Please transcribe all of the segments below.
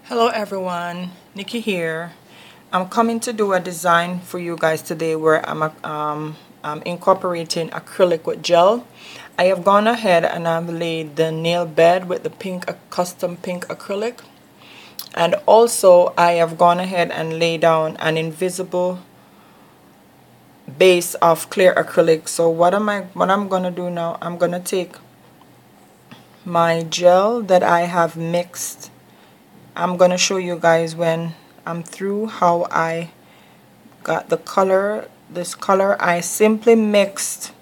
Hello everyone, Nikki here. I'm coming to do a design for you guys today where I'm incorporating acrylic with gel. I have gone ahead and I've laid the nail bed with the pink custom pink acrylic, and also I have gone ahead and laid down an invisible base of clear acrylic. So what I'm gonna do now, I'm gonna take my gel that I have mixed. I'm gonna show you guys when I'm through how I got the color. This color, I simply mixed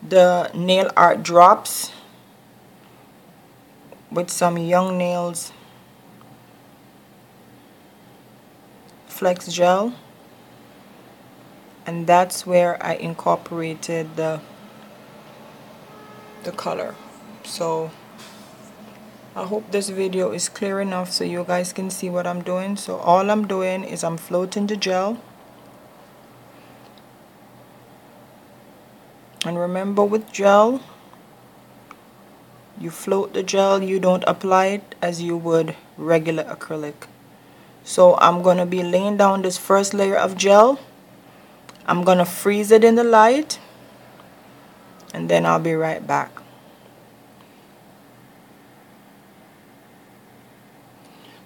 the nail art drops with some Young Nails flex gel, and that's where I incorporated the color. So I hope this video is clear enough so you guys can see what I'm doing. So all I'm doing is I'm floating the gel. And remember, with gel, you float the gel, you don't apply it as you would regular acrylic. So I'm going to be laying down this first layer of gel. I'm going to freeze it in the light, and then I'll be right back.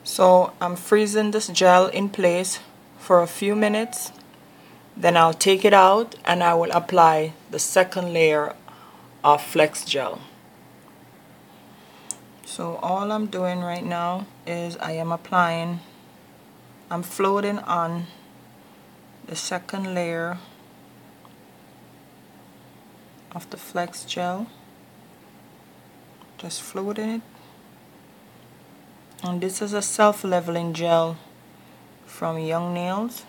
So I'm freezing this gel in place for a few minutes. Then I'll take it out and I will apply the second layer of flex gel. So all I'm doing right now is I'm floating on the second layer of the flex gel, just floating it. And this is a self-leveling gel from Young Nails.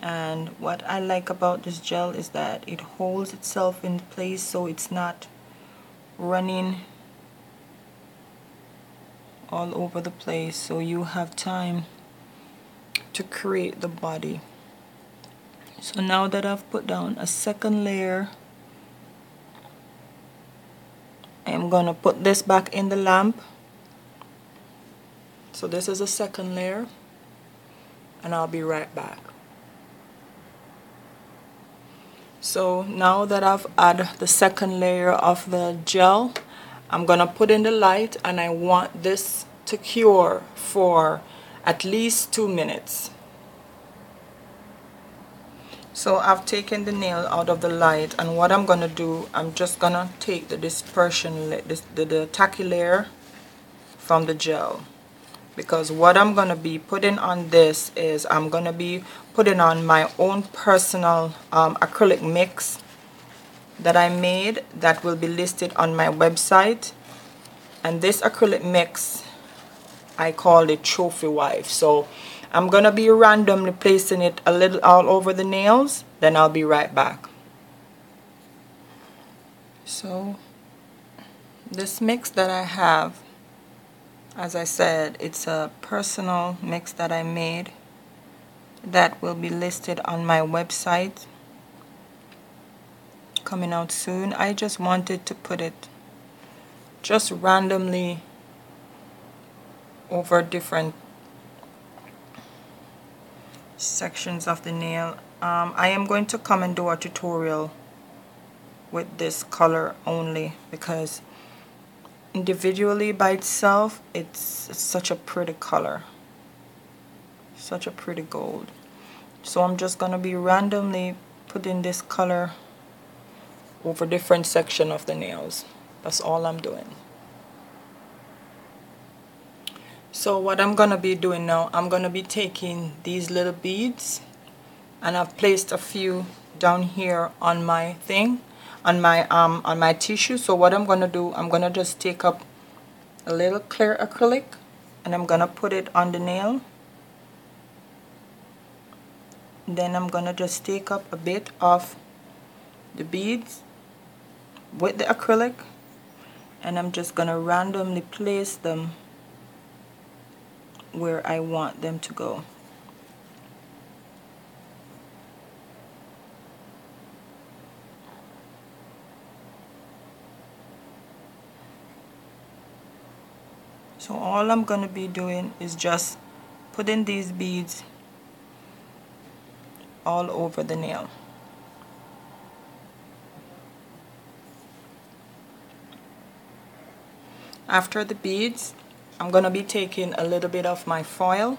And what I like about this gel is that it holds itself in place, so it's not running all over the place, so you have time to create the body. So now that I've put down a second layer, I'm gonna put this back in the lamp. So this is a second layer, and I'll be right back. So now that I've added the second layer of the gel, I'm gonna put in the light, and I want this to cure for at least 2 minutes. So I've taken the nail out of the light, and what I'm gonna do, I'm just gonna take the dispersion, the tacky layer from the gel, because what I'm gonna be putting on this is I'm gonna be putting on my own personal acrylic mix that I made that will be listed on my website. And this acrylic mix, I call it Trophy Wife. So I'm gonna be randomly placing it a little all over the nails, then I'll be right back. So this mix that I have, as I said, it's a personal mix that I made that will be listed on my website, coming out soon. I just wanted to put it just randomly over different sections of the nail. I am going to come and do a tutorial with this color only, because individually by itself it's such a pretty color, such a pretty gold. So I'm just gonna be randomly putting this color over different section of the nails. That's all I'm doing. So what I'm gonna be doing now, I'm gonna be taking these little beads, and I've placed a few down here on my thing, on my tissue. So what I'm gonna do, I'm gonna just take up a little clear acrylic, and I'm gonna put it on the nail. Then I'm gonna just take up a bit of the beads with the acrylic, and I'm just gonna randomly place them where I want them to go. So all I'm going to be doing is just putting these beads all over the nail. After the beads, I'm going to be taking a little bit of my foil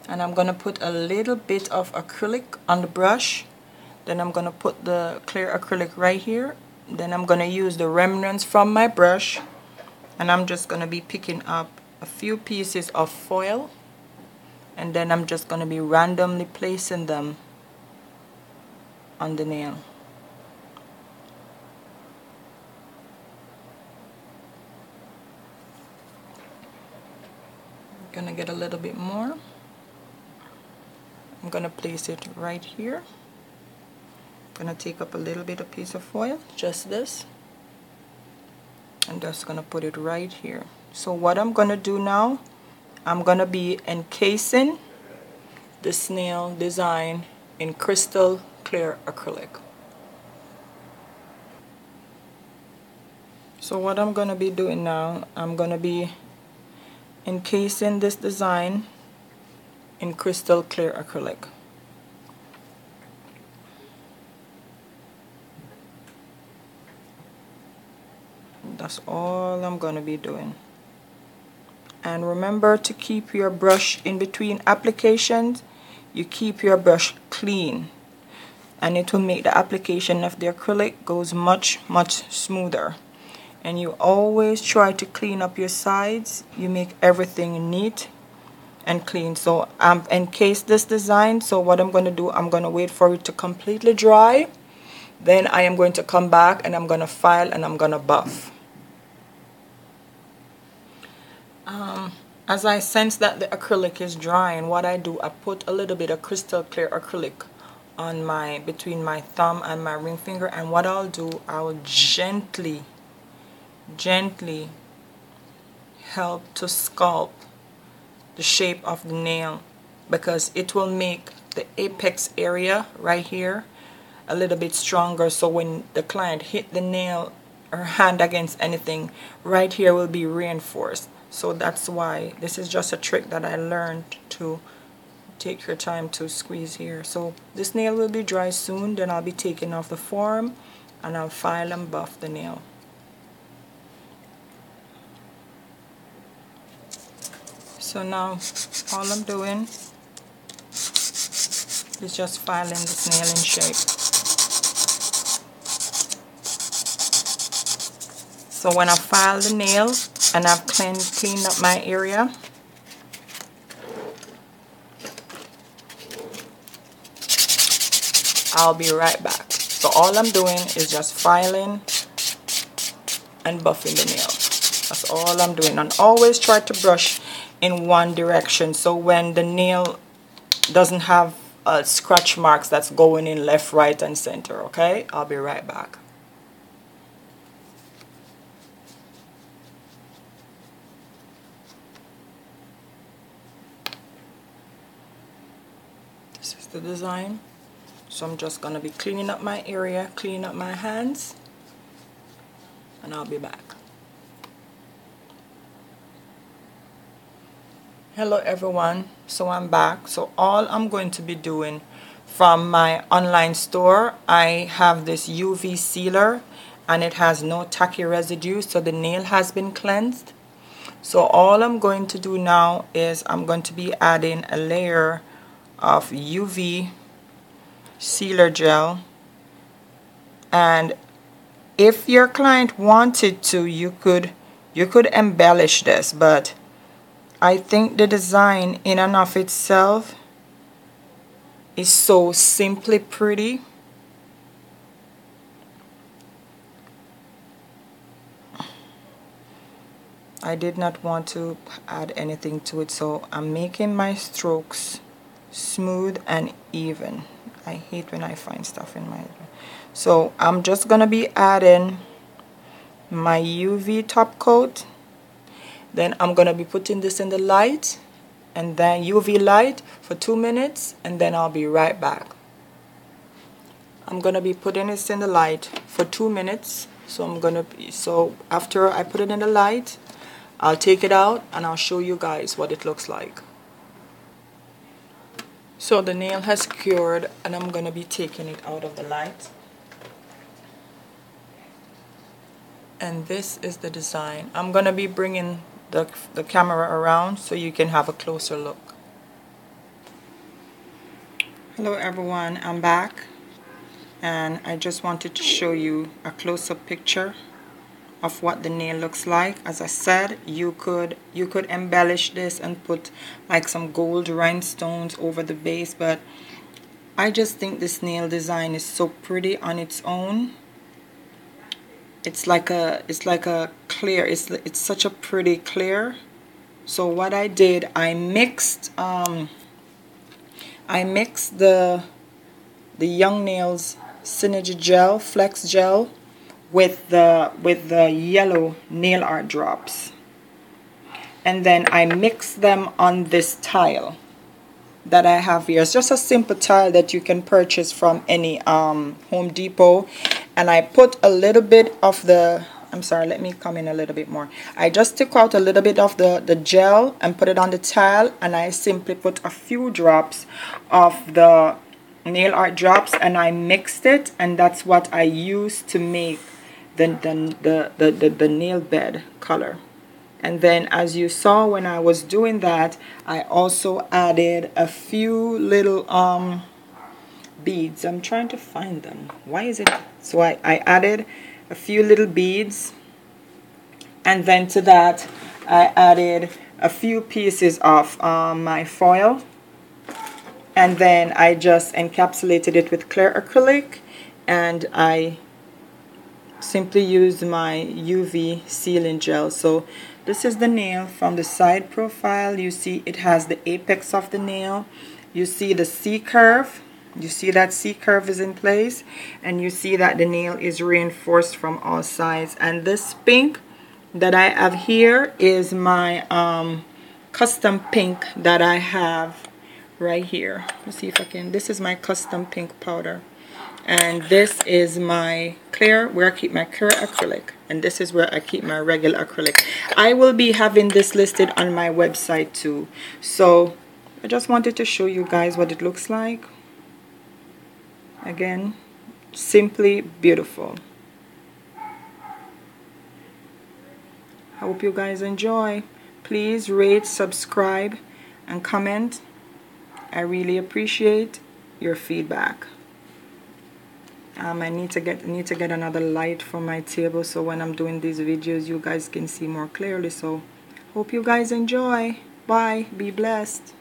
and I'm going to put a little bit of acrylic on the brush. Then I'm going to put the clear acrylic right here. Then I'm going to use the remnants from my brush and I'm just going to be picking up a few pieces of foil, and then I'm just going to be randomly placing them on the nail. I'm going to get a little bit more. I'm going to place it right here. I'm going to take up a little bit of piece of foil, just this. I'm just going to put it right here. So what I'm going to do now, I'm going to be encasing the snail design in crystal clear acrylic. So what I'm going to be doing now, I'm going to be encasing this design in crystal clear acrylic. That's all I'm going to be doing. And remember to keep your brush in between applications. You keep your brush clean, and it will make the application of the acrylic goes much smoother. And you always try to clean up your sides. You make everything neat and clean. So I'm encased this design. So what I'm going to do, I'm going to wait for it to completely dry. Then I am going to come back and I'm going to file and I'm going to buff. As I sense that the acrylic is drying, what I do, I put a little bit of crystal clear acrylic on between my thumb and my ring finger, and what I'll do, I'll gently help to sculpt the shape of the nail, because it will make the apex area right here a little bit stronger, so when the client hit the nail or hand against anything, right here will be reinforced. So that's why this is just a trick that I learned, to take your time to squeeze here. So this nail will be dry soon. Then I'll be taking off the form and I'll file and buff the nail. So now all I'm doing is just filing this nail in shape. So when I file the nail and I've cleaned up my area, I'll be right back. So all I'm doing is just filing and buffing the nail. That's all I'm doing. And always try to brush in one direction, so when the nail doesn't have scratch marks that's going in left, right, and center. Okay, I'll be right back. This is the design. So I'm just gonna be cleaning up my area, cleaning up my hands, and I'll be back. Hello everyone, so I'm back. So all I'm going to be doing from my online store, I have this UV sealer and it has no tacky residue, so the nail has been cleansed. So all I'm going to do now is I'm going to be adding a layer of UV sealer gel, and if your client wanted to, you could embellish this, but I think the design in and of itself is so simply pretty. I did not want to add anything to it, so I'm making my strokes smooth and even. I hate when I find stuff in my... So I'm just gonna be adding my UV top coat. Then I'm gonna be putting this in the light, and then UV light for 2 minutes, and then I'll be right back. I'm gonna be putting this in the light for 2 minutes. So after I put it in the light, I'll take it out and I'll show you guys what it looks like. So the nail has cured and I'm going to be taking it out of the light. And this is the design. I'm going to be bringing the camera around so you can have a closer look. Hello everyone, I'm back and I just wanted to show you a close-up picture of what the nail looks like. As I said, you could embellish this and put like some gold rhinestones over the base, but I just think this nail design is so pretty on its own. It's like a clear, it's such a pretty clear. So what I did, I mixed the Young Nails Synergy Gel, Flex Gel, with the yellow nail art drops, and then I mixed them on this tile that I have here. It's just a simple tile that you can purchase from any Home Depot, and I put a little bit of the, I'm sorry, let me come in a little bit more. I just took out a little bit of the gel and put it on the tile, and I simply put a few drops of the nail art drops and I mixed it, and that's what I used to make the nail bed color. And then as you saw when I was doing that, I also added a few little beads. I'm trying to find them. Why is it? So I added a few little beads, and then to that I added a few pieces of my foil, and then I just encapsulated it with clear acrylic, and I simply used my UV sealing gel. So this is the nail from the side profile. You see it has the apex of the nail. You see the C curve. You see that C curve is in place, and you see that the nail is reinforced from all sides. And this pink that I have here is my custom pink that I have right here. Let's see if I can. This is my custom pink powder. And this is my clear, where I keep my clear acrylic, and this is where I keep my regular acrylic. I will be having this listed on my website too. So I just wanted to show you guys what it looks like. Again, simply beautiful. I hope you guys enjoy. Please rate, subscribe, and comment. I really appreciate your feedback. I need to get another light for my table, so when I'm doing these videos you guys can see more clearly. So hope you guys enjoy. Bye. Be blessed.